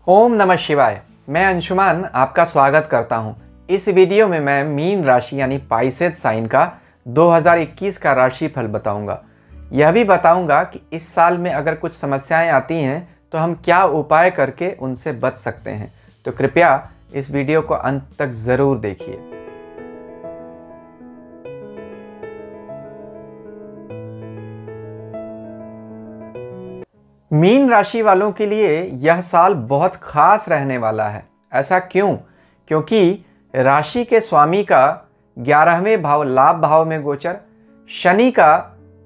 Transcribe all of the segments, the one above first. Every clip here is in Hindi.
ओम नमः शिवाय। मैं अंशुमान आपका स्वागत करता हूं। इस वीडियो में मैं मीन राशि यानी पाइसेज साइन का 2021 का राशिफल बताऊंगा। यह भी बताऊंगा कि इस साल में अगर कुछ समस्याएं आती हैं तो हम क्या उपाय करके उनसे बच सकते हैं। तो कृपया इस वीडियो को अंत तक ज़रूर देखिए। मीन राशि वालों के लिए यह साल बहुत खास रहने वाला है। ऐसा क्यों? क्योंकि राशि के स्वामी का 11वें भाव लाभ भाव में गोचर, शनि का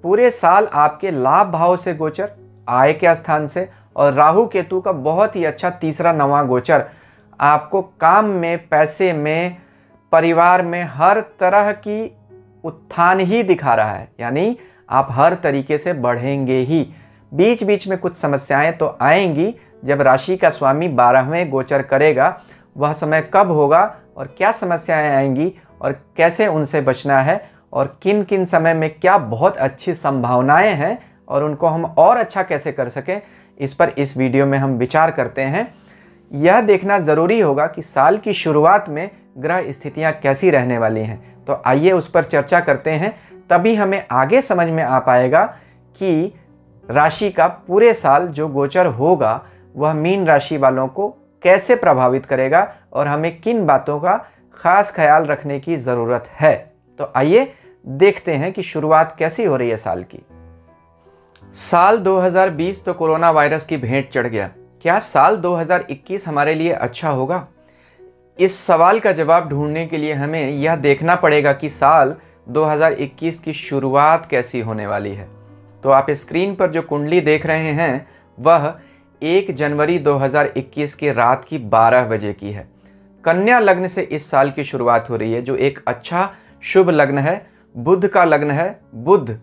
पूरे साल आपके लाभ भाव से गोचर आय के स्थान से, और राहु केतु का बहुत ही अच्छा तीसरा नवा गोचर आपको काम में, पैसे में, परिवार में हर तरह की उत्थान ही दिखा रहा है। यानी आप हर तरीके से बढ़ेंगे ही। बीच बीच में कुछ समस्याएं तो आएंगी जब राशि का स्वामी 12वें गोचर करेगा। वह समय कब होगा और क्या समस्याएं आएंगी और कैसे उनसे बचना है और किन किन समय में क्या बहुत अच्छी संभावनाएं हैं और उनको हम और अच्छा कैसे कर सकें, इस पर इस वीडियो में हम विचार करते हैं। यह देखना ज़रूरी होगा कि साल की शुरुआत में ग्रह स्थितियां कैसी रहने वाली हैं। तो आइए उस पर चर्चा करते हैं, तभी हमें आगे समझ में आ पाएगा कि राशि का पूरे साल जो गोचर होगा वह मीन राशि वालों को कैसे प्रभावित करेगा और हमें किन बातों का खास ख्याल रखने की ज़रूरत है। तो आइए देखते हैं कि शुरुआत कैसी हो रही है साल की। साल 2020 तो कोरोना वायरस की भेंट चढ़ गया। क्या साल 2021 हमारे लिए अच्छा होगा? इस सवाल का जवाब ढूंढने के लिए हमें यह देखना पड़ेगा कि साल 2021 की शुरुआत कैसी होने वाली है। तो आप स्क्रीन पर जो कुंडली देख रहे हैं वह 1 जनवरी 2021 की रात की 12 बजे की है। कन्या लग्न से इस साल की शुरुआत हो रही है, जो एक अच्छा शुभ लग्न है, बुध का लग्न है। बुध,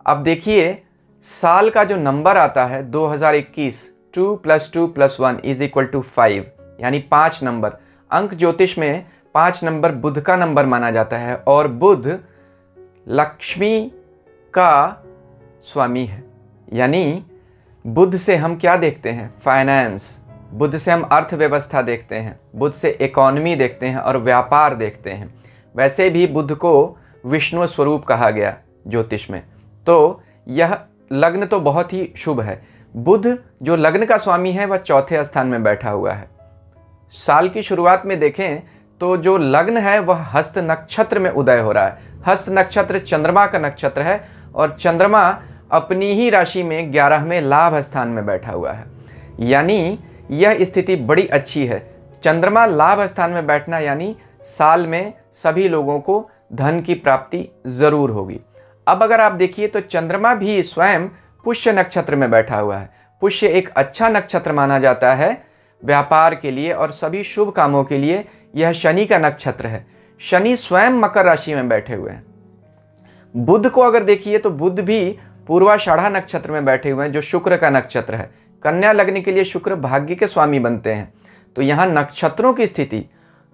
अब देखिए साल का जो नंबर आता है 2021, 2 + 2 + 1 = 5, यानी 5 नंबर। अंक ज्योतिष में 5 नंबर बुध का नंबर माना जाता है और बुध लक्ष्मी का स्वामी है। यानी बुध से हम क्या देखते हैं? फाइनेंस। बुध से हम अर्थव्यवस्था देखते हैं, बुध से इकोनॉमी देखते हैं और व्यापार देखते हैं। वैसे भी बुध को विष्णु स्वरूप कहा गया ज्योतिष में। तो यह लग्न तो बहुत ही शुभ है। बुध जो लग्न का स्वामी है वह चौथे स्थान में बैठा हुआ है। साल की शुरुआत में देखें तो जो लग्न है वह हस्त नक्षत्र में उदय हो रहा है। हस्त नक्षत्र चंद्रमा का नक्षत्र है और चंद्रमा अपनी ही राशि में 11वें लाभ स्थान में बैठा हुआ है। यानी यह स्थिति बड़ी अच्छी है। चंद्रमा लाभ स्थान में बैठना यानी साल में सभी लोगों को धन की प्राप्ति जरूर होगी। अब अगर आप देखिए तो चंद्रमा भी स्वयं पुष्य नक्षत्र में बैठा हुआ है। पुष्य एक अच्छा नक्षत्र माना जाता है व्यापार के लिए और सभी शुभ कामों के लिए। यह शनि का नक्षत्र है। शनि स्वयं मकर राशि में बैठे हुए हैं। बुध को अगर देखिए तो बुध भी पूर्वाषाढ़ा नक्षत्र में बैठे हुए हैं, जो शुक्र का नक्षत्र है। कन्या लग्न के लिए शुक्र भाग्य के स्वामी बनते हैं। तो यहाँ नक्षत्रों की स्थिति,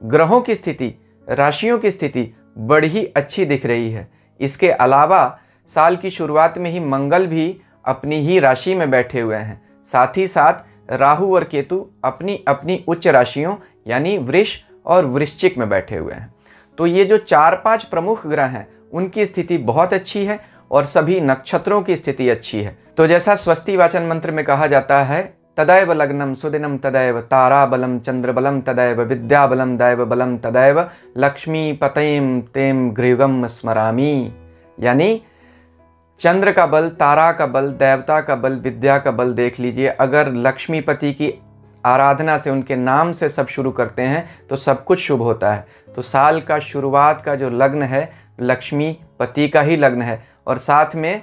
ग्रहों की स्थिति, राशियों की स्थिति बड़ी ही अच्छी दिख रही है। इसके अलावा साल की शुरुआत में ही मंगल भी अपनी ही राशि में बैठे हुए हैं। साथ ही साथ राहु और केतु अपनी अपनी उच्च राशियों यानी वृष और वृश्चिक में बैठे हुए हैं। तो ये जो 4-5 प्रमुख ग्रह हैं उनकी स्थिति बहुत अच्छी है और सभी नक्षत्रों की स्थिति अच्छी है। तो जैसा स्वस्ति वाचन मंत्र में कहा जाता है, तदैव लग्नम सुदिनम तदैव तारा बलम चंद्र बलम तदैव विद्या बलम दैव बलम तदैव लक्ष्मी पतयम तेम गृहम स्मरामी। यानी चंद्र का बल, तारा का बल, देवता का बल, विद्या का बल देख लीजिए। अगर लक्ष्मीपति की आराधना से, उनके नाम से सब शुरू करते हैं तो सब कुछ शुभ होता है। तो साल का शुरुआत का जो लग्न है लक्ष्मीपति का ही लग्न है और साथ में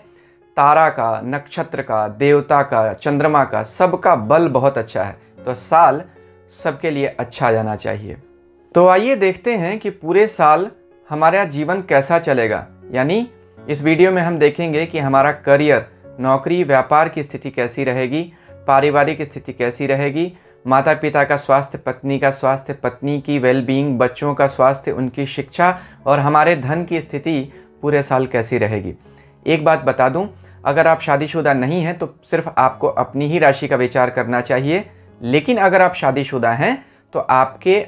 तारा का, नक्षत्र का, देवता का, चंद्रमा का, सबका बल बहुत अच्छा है। तो साल सबके लिए अच्छा जाना चाहिए। तो आइए देखते हैं कि पूरे साल हमारा जीवन कैसा चलेगा। यानी इस वीडियो में हम देखेंगे कि हमारा करियर, नौकरी, व्यापार की स्थिति कैसी रहेगी, पारिवारिक स्थिति कैसी रहेगी, माता पिता का स्वास्थ्य, पत्नी का स्वास्थ्य, पत्नी की वेलबींग, बच्चों का स्वास्थ्य, उनकी शिक्षा और हमारे धन की स्थिति पूरे साल कैसी रहेगी। एक बात बता दूं, अगर आप शादीशुदा नहीं हैं तो सिर्फ आपको अपनी ही राशि का विचार करना चाहिए, लेकिन अगर आप शादीशुदा हैं तो आपके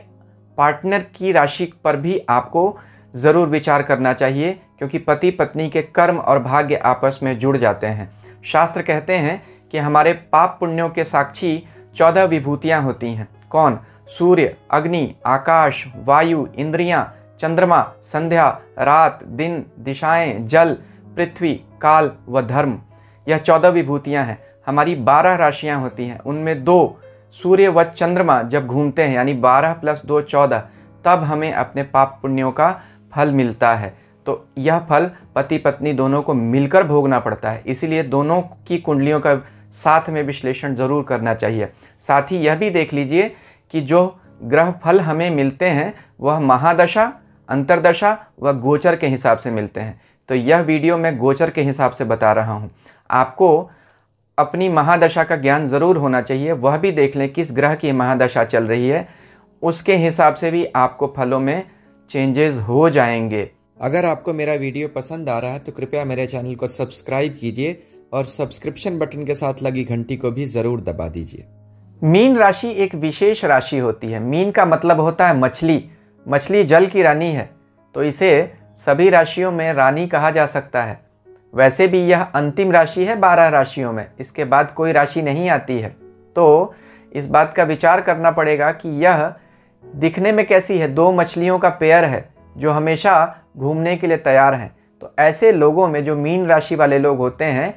पार्टनर की राशि पर भी आपको ज़रूर विचार करना चाहिए, क्योंकि पति पत्नी के कर्म और भाग्य आपस में जुड़ जाते हैं। शास्त्र कहते हैं कि हमारे पाप पुण्यों के साक्षी 14 विभूतियाँ होती हैं। कौन? सूर्य, अग्नि, आकाश, वायु, इंद्रियां, चंद्रमा, संध्या, रात, दिन, दिशाएं, जल, पृथ्वी, काल व धर्म। यह 14 विभूतियां हैं। हमारी 12 राशियां होती हैं, उनमें 2 सूर्य व चंद्रमा जब घूमते हैं, यानी 12 + 2 14, तब हमें अपने पाप पुण्यों का फल मिलता है। तो यह फल पति पत्नी दोनों को मिलकर भोगना पड़ता है, इसीलिए दोनों की कुंडलियों का साथ में विश्लेषण ज़रूर करना चाहिए। साथ ही यह भी देख लीजिए कि जो ग्रह फल हमें मिलते हैं वह महादशा, अंतरदशा व गोचर के हिसाब से मिलते हैं। तो यह वीडियो मैं गोचर के हिसाब से बता रहा हूँ। आपको अपनी महादशा का ज्ञान ज़रूर होना चाहिए, वह भी देख लें किस ग्रह की महादशा चल रही है, उसके हिसाब से भी आपको फलों में चेंजेस हो जाएंगे। अगर आपको मेरा वीडियो पसंद आ रहा है तो कृपया मेरे चैनल को सब्सक्राइब कीजिए और सब्सक्रिप्शन बटन के साथ लगी घंटी को भी ज़रूर दबा दीजिए। मीन राशि एक विशेष राशि होती है। मीन का मतलब होता है मछली। मछली जल की रानी है, तो इसे सभी राशियों में रानी कहा जा सकता है। वैसे भी यह अंतिम राशि है 12 राशियों में, इसके बाद कोई राशि नहीं आती है। तो इस बात का विचार करना पड़ेगा कि यह दिखने में कैसी है। 2 मछलियों का पेयर है जो हमेशा घूमने के लिए तैयार हैं। तो ऐसे लोगों में, जो मीन राशि वाले लोग होते हैं,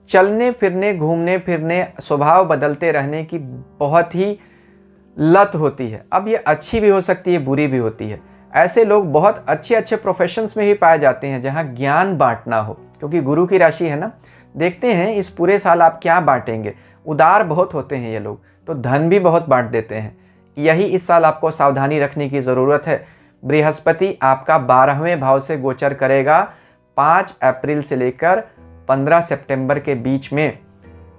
चलने फिरने, घूमने फिरने, स्वभाव बदलते रहने की बहुत ही लत होती है। अब ये अच्छी भी हो सकती है, बुरी भी होती है। ऐसे लोग बहुत अच्छे अच्छे प्रोफेशंस में ही पाए जाते हैं जहाँ ज्ञान बांटना हो, क्योंकि गुरु की राशि है ना। देखते हैं इस पूरे साल आप क्या बांटेंगे। उदार बहुत होते हैं ये लोग, तो धन भी बहुत बांट देते हैं। यही इस साल आपको सावधानी रखने की ज़रूरत है। बृहस्पति आपका 12वें भाव से गोचर करेगा 5 अप्रैल से लेकर 15 सितंबर के बीच में।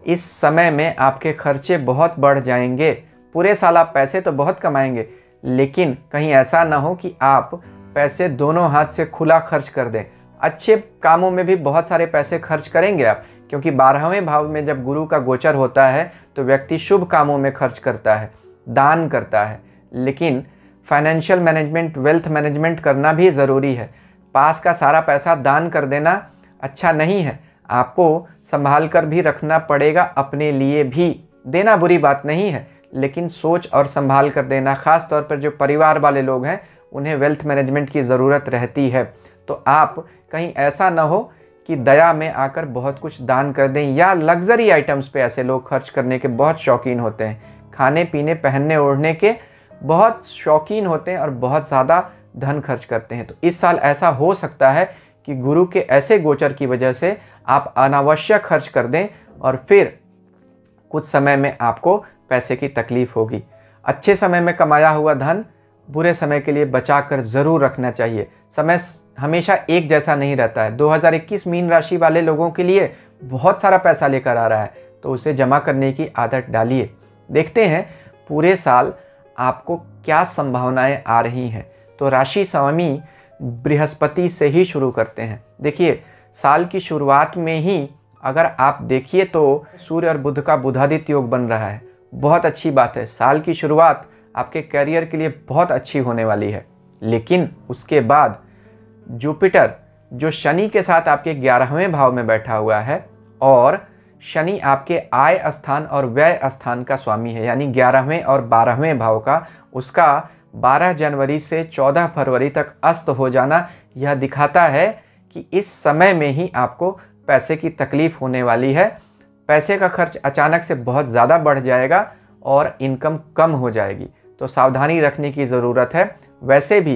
इस समय में आपके खर्चे बहुत बढ़ जाएंगे। पूरे साल आप पैसे तो बहुत कमाएंगे, लेकिन कहीं ऐसा ना हो कि आप पैसे दोनों हाथ से खुला खर्च कर दें। अच्छे कामों में भी बहुत सारे पैसे खर्च करेंगे आप, क्योंकि 12वें भाव में जब गुरु का गोचर होता है तो व्यक्ति शुभ कामों में खर्च करता है, दान करता है। लेकिन फाइनेंशियल मैनेजमेंट, वेल्थ मैनेजमेंट करना भी ज़रूरी है। पास का सारा पैसा दान कर देना अच्छा नहीं है। आपको संभाल कर भी रखना पड़ेगा, अपने लिए भी। देना बुरी बात नहीं है, लेकिन सोच और संभाल कर देना। ख़ास तौर पर जो परिवार वाले लोग हैं उन्हें वेल्थ मैनेजमेंट की ज़रूरत रहती है। तो आप कहीं ऐसा ना हो कि दया में आकर बहुत कुछ दान कर दें, या लग्जरी आइटम्स पे ऐसे लोग खर्च करने के बहुत शौकीन होते हैं। खाने पीने, पहनने ओढ़ने के बहुत शौकीन होते हैं और बहुत ज़्यादा धन खर्च करते हैं। तो इस साल ऐसा हो सकता है कि गुरु के ऐसे गोचर की वजह से आप अनावश्यक खर्च कर दें और फिर कुछ समय में आपको पैसे की तकलीफ होगी। अच्छे समय में कमाया हुआ धन बुरे समय के लिए बचा कर ज़रूर रखना चाहिए। समय हमेशा एक जैसा नहीं रहता है। 2021 मीन राशि वाले लोगों के लिए बहुत सारा पैसा लेकर आ रहा है, तो उसे जमा करने की आदत डालिए। देखते हैं पूरे साल आपको क्या संभावनाएं आ रही हैं। तो राशि स्वामी बृहस्पति से ही शुरू करते हैं। देखिए, साल की शुरुआत में ही अगर आप देखिए तो सूर्य और बुध का बुधादित्य योग बन रहा है। बहुत अच्छी बात है। साल की शुरुआत आपके करियर के लिए बहुत अच्छी होने वाली है। लेकिन उसके बाद जुपिटर, जो शनि के साथ आपके 11वें भाव में बैठा हुआ है, और शनि आपके आय स्थान और व्यय स्थान का स्वामी है, यानी 11वें और 12वें भाव का, उसका 12 जनवरी से 14 फरवरी तक अस्त हो जाना यह दिखाता है कि इस समय में ही आपको पैसे की तकलीफ होने वाली है। पैसे का खर्च अचानक से बहुत ज़्यादा बढ़ जाएगा और इनकम कम हो जाएगी, तो सावधानी रखने की ज़रूरत है। वैसे भी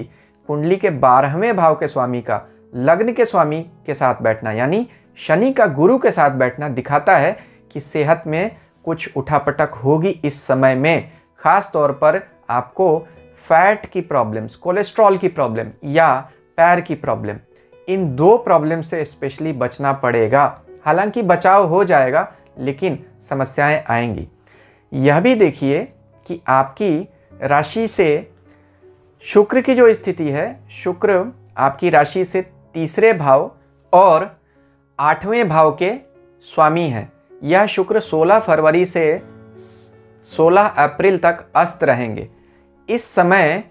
कुंडली के 12वें भाव के स्वामी का लग्न के स्वामी के साथ बैठना, यानी शनि का गुरु के साथ बैठना, दिखाता है कि सेहत में कुछ उठापटक होगी इस समय में। ख़ास तौर पर आपको फैट की प्रॉब्लम्स, कोलेस्ट्रॉल की प्रॉब्लम या पैर की प्रॉब्लम, इन 2 प्रॉब्लम से स्पेशली बचना पड़ेगा। हालांकि बचाव हो जाएगा, लेकिन समस्याएं आएंगी। यह भी देखिए कि आपकी राशि से शुक्र की जो स्थिति है, शुक्र आपकी राशि से 3रे भाव और 8वें भाव के स्वामी हैं। यह शुक्र 16 फरवरी से 16 अप्रैल तक अस्त रहेंगे। इस समय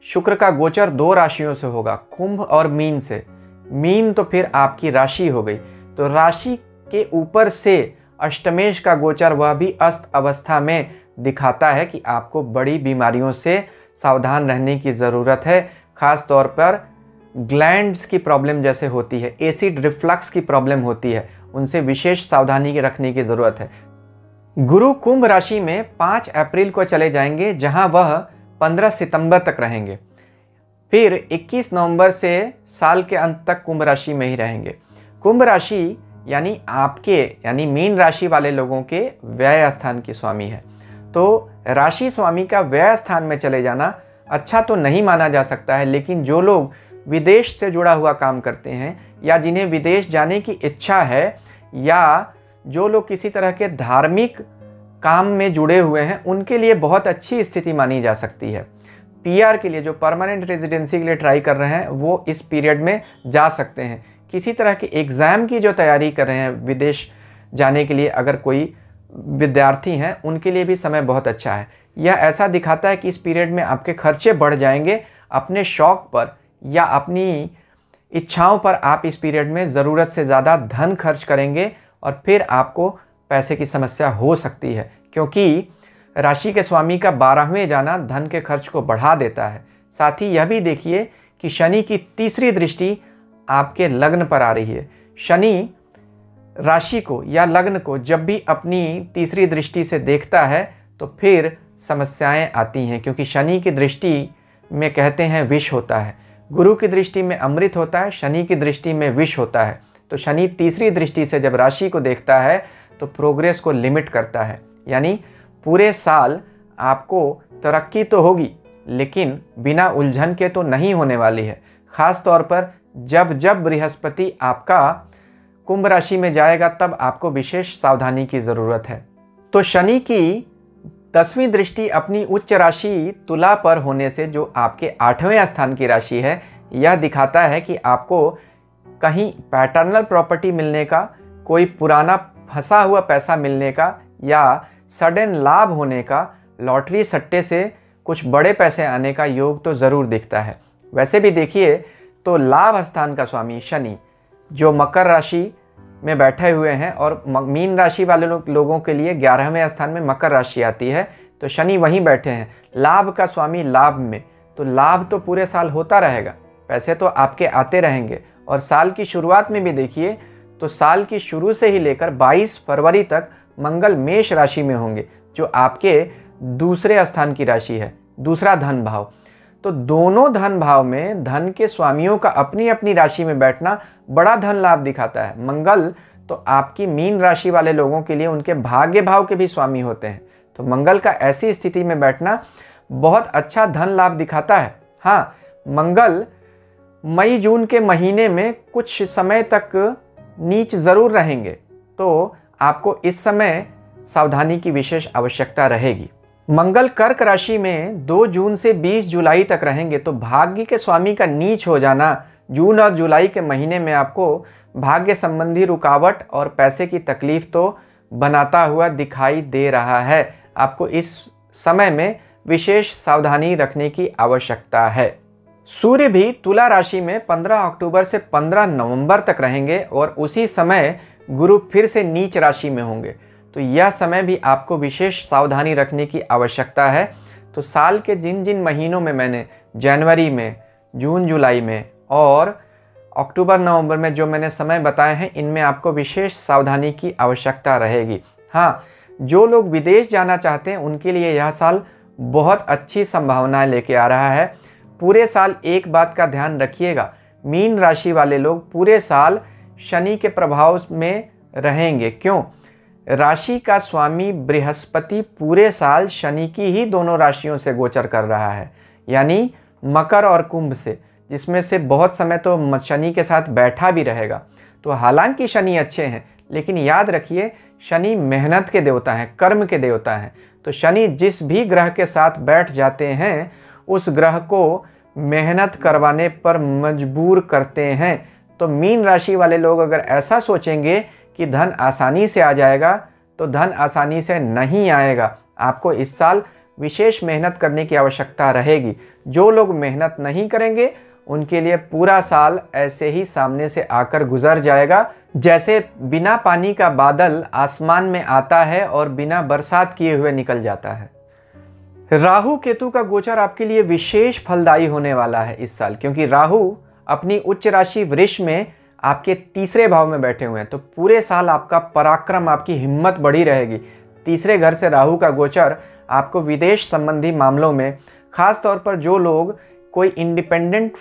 शुक्र का गोचर 2 राशियों से होगा, कुंभ और मीन से। मीन तो फिर आपकी राशि हो गई, तो राशि के ऊपर से अष्टमेश का गोचर वह भी अस्त अवस्था में दिखाता है कि आपको बड़ी बीमारियों से सावधान रहने की ज़रूरत है। ख़ास तौर पर ग्लैंड्स की प्रॉब्लम जैसे होती है, एसिड रिफ्लक्स की प्रॉब्लम होती है, उनसे विशेष सावधानी रखने की ज़रूरत है। गुरु कुंभ राशि में 5 अप्रैल को चले जाएंगे, जहां वह 15 सितंबर तक रहेंगे। फिर 21 नवंबर से साल के अंत तक कुंभ राशि में ही रहेंगे। कुंभ राशि यानी मीन राशि वाले लोगों के व्यय स्थान की स्वामी है, तो राशि स्वामी का व्यय स्थान में चले जाना अच्छा तो नहीं माना जा सकता है। लेकिन जो लोग विदेश से जुड़ा हुआ काम करते हैं, या जिन्हें विदेश जाने की इच्छा है, या जो लोग किसी तरह के धार्मिक काम में जुड़े हुए हैं, उनके लिए बहुत अच्छी स्थिति मानी जा सकती है। पीआर के लिए, जो परमानेंट रेजिडेंसी के लिए ट्राई कर रहे हैं, वो इस पीरियड में जा सकते हैं। किसी तरह के एग्ज़ाम की जो तैयारी कर रहे हैं विदेश जाने के लिए, अगर कोई विद्यार्थी हैं, उनके लिए भी समय बहुत अच्छा है। यह ऐसा दिखाता है कि इस पीरियड में आपके खर्चे बढ़ जाएंगे। अपने शौक पर या अपनी इच्छाओं पर आप इस पीरियड में ज़रूरत से ज़्यादा धन खर्च करेंगे, और फिर आपको पैसे की समस्या हो सकती है, क्योंकि राशि के स्वामी का 12वें जाना धन के खर्च को बढ़ा देता है। साथ ही यह भी देखिए कि शनि की तीसरी दृष्टि आपके लग्न पर आ रही है। शनि राशि को या लग्न को जब भी अपनी तीसरी दृष्टि से देखता है तो फिर समस्याएं आती हैं, क्योंकि शनि की दृष्टि में कहते हैं विष होता है, गुरु की दृष्टि में अमृत होता है, शनि की दृष्टि में विष होता है। तो शनि तीसरी दृष्टि से जब राशि को देखता है तो प्रोग्रेस को लिमिट करता है, यानी पूरे साल आपको तरक्की तो होगी, लेकिन बिना उलझन के तो नहीं होने वाली है। ख़ास तौर पर जब बृहस्पति आपका कुंभ राशि में जाएगा, तब आपको विशेष सावधानी की ज़रूरत है। तो शनि की 10वीं दृष्टि अपनी उच्च राशि तुला पर होने से, जो आपके 8वें स्थान की राशि है, यह दिखाता है कि आपको कहीं पैटर्नल प्रॉपर्टी मिलने का, कोई पुराना फंसा हुआ पैसा मिलने का, या सडन लाभ होने का, लॉटरी सट्टे से कुछ बड़े पैसे आने का योग तो ज़रूर दिखता है। वैसे भी देखिए तो लाभ स्थान का स्वामी शनि, जो मकर राशि में बैठे हुए हैं, और मीन राशि वाले लोगों के लिए 11वें स्थान में मकर राशि आती है, तो शनि वहीं बैठे हैं। लाभ का स्वामी लाभ में, तो लाभ तो पूरे साल होता रहेगा, पैसे तो आपके आते रहेंगे। और साल की शुरुआत में भी देखिए तो साल की शुरू से ही लेकर 22 फरवरी तक मंगल मेष राशि में होंगे, जो आपके दूसरे स्थान की राशि है, दूसरा धन भाव। तो दोनों धन भाव में धन के स्वामियों का अपनी अपनी राशि में बैठना बड़ा धन लाभ दिखाता है। मंगल तो आपकी मीन राशि वाले लोगों के लिए उनके भाग्य भाव के भी स्वामी होते हैं, तो मंगल का ऐसी स्थिति में बैठना बहुत अच्छा धन लाभ दिखाता है। हाँ, मंगल मई जून के महीने में कुछ समय तक नीच ज़रूर रहेंगे, तो आपको इस समय सावधानी की विशेष आवश्यकता रहेगी। मंगल कर्क राशि में 2 जून से 20 जुलाई तक रहेंगे, तो भाग्य के स्वामी का नीच हो जाना जून और जुलाई के महीने में आपको भाग्य संबंधी रुकावट और पैसे की तकलीफ तो बनाता हुआ दिखाई दे रहा है। आपको इस समय में विशेष सावधानी रखने की आवश्यकता है। सूर्य भी तुला राशि में 15 अक्टूबर से 15 नवंबर तक रहेंगे, और उसी समय गुरु फिर से नीच राशि में होंगे, तो यह समय भी आपको विशेष सावधानी रखने की आवश्यकता है। तो साल के जिन जिन महीनों में मैंने जनवरी में, जून जुलाई में और अक्टूबर नवंबर में जो मैंने समय बताए हैं, इनमें आपको विशेष सावधानी की आवश्यकता रहेगी। हाँ, जो लोग विदेश जाना चाहते हैं उनके लिए यह साल बहुत अच्छी संभावनाएं लेके आ रहा है। पूरे साल एक बात का ध्यान रखिएगा, मीन राशि वाले लोग पूरे साल शनि के प्रभाव में रहेंगे। क्यों? राशि का स्वामी बृहस्पति पूरे साल शनि की ही दोनों राशियों से गोचर कर रहा है, यानी मकर और कुंभ से, जिसमें से बहुत समय तो शनि के साथ बैठा भी रहेगा। तो हालांकि शनि अच्छे हैं, लेकिन याद रखिए शनि मेहनत के देवता हैं, कर्म के देवता हैं। तो शनि जिस भी ग्रह के साथ बैठ जाते हैं, उस ग्रह को मेहनत करवाने पर मजबूर करते हैं। तो मीन राशि वाले लोग अगर ऐसा सोचेंगे कि धन आसानी से आ जाएगा, तो धन आसानी से नहीं आएगा। आपको इस साल विशेष मेहनत करने की आवश्यकता रहेगी। जो लोग मेहनत नहीं करेंगे उनके लिए पूरा साल ऐसे ही सामने से आकर गुजर जाएगा, जैसे बिना पानी का बादल आसमान में आता है और बिना बरसात किए हुए निकल जाता है। राहु केतु का गोचर आपके लिए विशेष फलदायी होने वाला है इस साल, क्योंकि राहु अपनी उच्च राशि वृष में आपके तीसरे भाव में बैठे हुए हैं। तो पूरे साल आपका पराक्रम, आपकी हिम्मत बढ़ी रहेगी। तीसरे घर से राहु का गोचर आपको विदेश संबंधी मामलों में, खास तौर पर जो लोग कोई इंडिपेंडेंट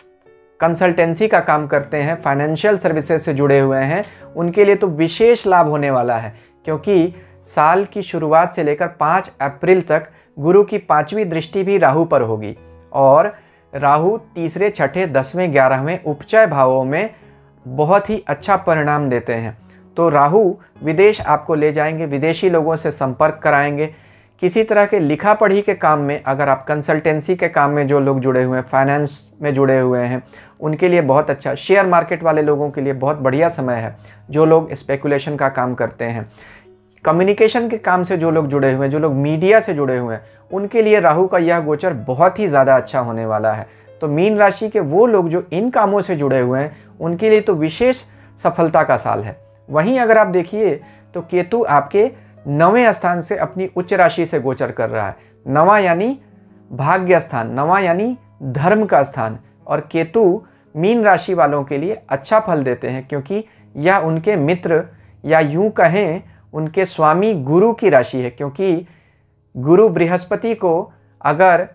कंसल्टेंसी का काम करते हैं, फाइनेंशियल सर्विसेज से जुड़े हुए हैं, उनके लिए तो विशेष लाभ होने वाला है, क्योंकि साल की शुरुआत से लेकर 5 अप्रैल तक गुरु की 5वीं दृष्टि भी राहु पर होगी और राहु तीसरे, छठे, 10वें, 11वें उपचय भावों में बहुत ही अच्छा परिणाम देते हैं। तो राहु विदेश आपको ले जाएंगे, विदेशी लोगों से संपर्क कराएंगे। किसी तरह के लिखा पढ़ी के काम में, अगर आप कंसल्टेंसी के काम में जो लोग जुड़े हुए हैं, फाइनेंस में जुड़े हुए हैं, उनके लिए बहुत अच्छा। शेयर मार्केट वाले लोगों के लिए बहुत बढ़िया समय है। जो लोग स्पेकुलेशन का काम करते हैं, कम्युनिकेशन के काम से जो लोग जुड़े हुए हैं, जो लोग मीडिया से जुड़े हुए हैं, उनके लिए राहु का यह गोचर बहुत ही ज़्यादा अच्छा होने वाला है। तो मीन राशि के वो लोग जो इन कामों से जुड़े हुए हैं, उनके लिए तो विशेष सफलता का साल है। वहीं अगर आप देखिए तो केतु आपके 9वें स्थान से अपनी उच्च राशि से गोचर कर रहा है। 9वां यानी भाग्य स्थान, 9वां यानी धर्म का स्थान। और केतु मीन राशि वालों के लिए अच्छा फल देते हैं, क्योंकि यह उनके मित्र या यूं कहें उनके स्वामी गुरु की राशि है। क्योंकि गुरु बृहस्पति को अगर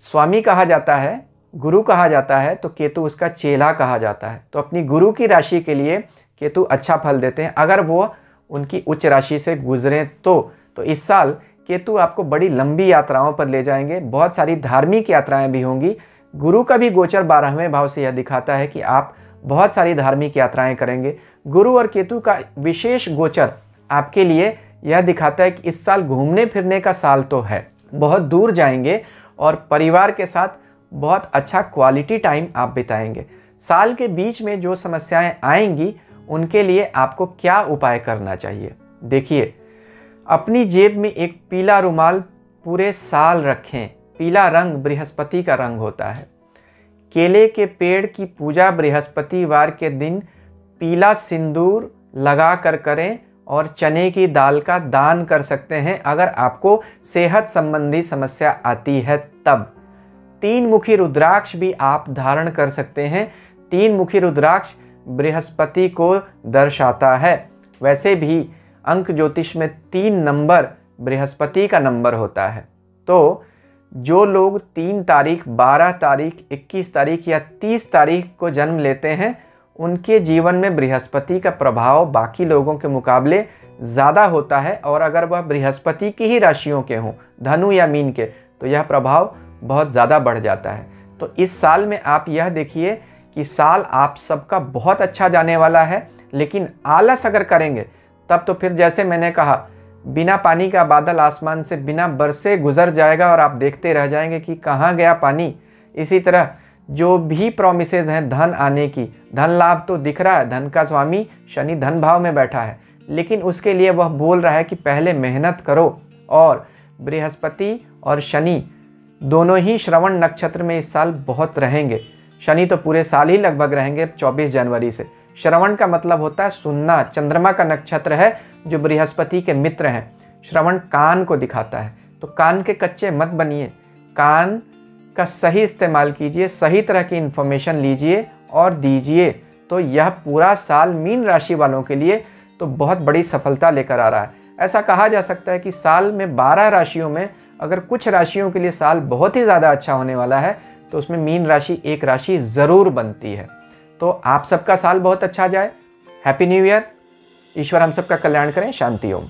स्वामी कहा जाता है, गुरु कहा जाता है, तो केतु उसका चेला कहा जाता है। तो अपनी गुरु की राशि के लिए केतु अच्छा फल देते हैं अगर वो उनकी उच्च राशि से गुजरें तो इस साल केतु आपको बड़ी लंबी यात्राओं पर ले जाएंगे। बहुत सारी धार्मिक यात्राएं भी होंगी। गुरु का भी गोचर 12वें भाव से यह दिखाता है कि आप बहुत सारी धार्मिक यात्राएं करेंगे। गुरु और केतु का विशेष गोचर आपके लिए यह दिखाता है कि इस साल घूमने फिरने का साल तो है, बहुत दूर जाएंगे और परिवार के साथ बहुत अच्छा क्वालिटी टाइम आप बिताएंगे। साल के बीच में जो समस्याएं आएंगी उनके लिए आपको क्या उपाय करना चाहिए? देखिए, अपनी जेब में एक पीला रुमाल पूरे साल रखें। पीला रंग बृहस्पति का रंग होता है। केले के पेड़ की पूजा बृहस्पतिवार के दिन पीला सिंदूर लगा कर करें और चने की दाल का दान कर सकते हैं अगर आपको सेहत संबंधी समस्या आती है तब। 3 मुखी रुद्राक्ष भी आप धारण कर सकते हैं। 3 मुखी रुद्राक्ष बृहस्पति को दर्शाता है। वैसे भी अंक ज्योतिष में 3 नंबर बृहस्पति का नंबर होता है। तो जो लोग 3 तारीख, 12 तारीख, 21 तारीख या 30 तारीख को जन्म लेते हैं, उनके जीवन में बृहस्पति का प्रभाव बाकी लोगों के मुकाबले ज़्यादा होता है। और अगर वह बृहस्पति की ही राशियों के हों, धनु या मीन के, तो यह प्रभाव बहुत ज़्यादा बढ़ जाता है। तो इस साल में आप यह देखिए कि साल आप सबका बहुत अच्छा जाने वाला है, लेकिन आलस अगर करेंगे तब तो फिर जैसे मैंने कहा, बिना पानी का बादल आसमान से बिना बरसे गुजर जाएगा और आप देखते रह जाएंगे कि कहाँ गया पानी। इसी तरह जो भी प्रॉमिसेज हैं धन आने की, धन लाभ तो दिख रहा है, धन का स्वामी शनि धन भाव में बैठा है, लेकिन उसके लिए वह बोल रहा है कि पहले मेहनत करो। और बृहस्पति और शनि दोनों ही श्रवण नक्षत्र में इस साल बहुत रहेंगे। शनि तो पूरे साल ही लगभग रहेंगे 24 जनवरी से। श्रवण का मतलब होता है सुनना। चंद्रमा का नक्षत्र है जो बृहस्पति के मित्र हैं। श्रवण कान को दिखाता है, तो कान के कच्चे मत बनिए। कान का सही इस्तेमाल कीजिए, सही तरह की इन्फॉर्मेशन लीजिए और दीजिए। तो यह पूरा साल मीन राशि वालों के लिए तो बहुत बड़ी सफलता लेकर आ रहा है। ऐसा कहा जा सकता है कि साल में 12 राशियों में अगर कुछ राशियों के लिए साल बहुत ही ज़्यादा अच्छा होने वाला है, तो उसमें मीन राशि एक राशि ज़रूर बनती है। तो आप सबका साल बहुत अच्छा जाए। Happy new year. ईश्वर हम सबका कल्याण करें। शांति ओम।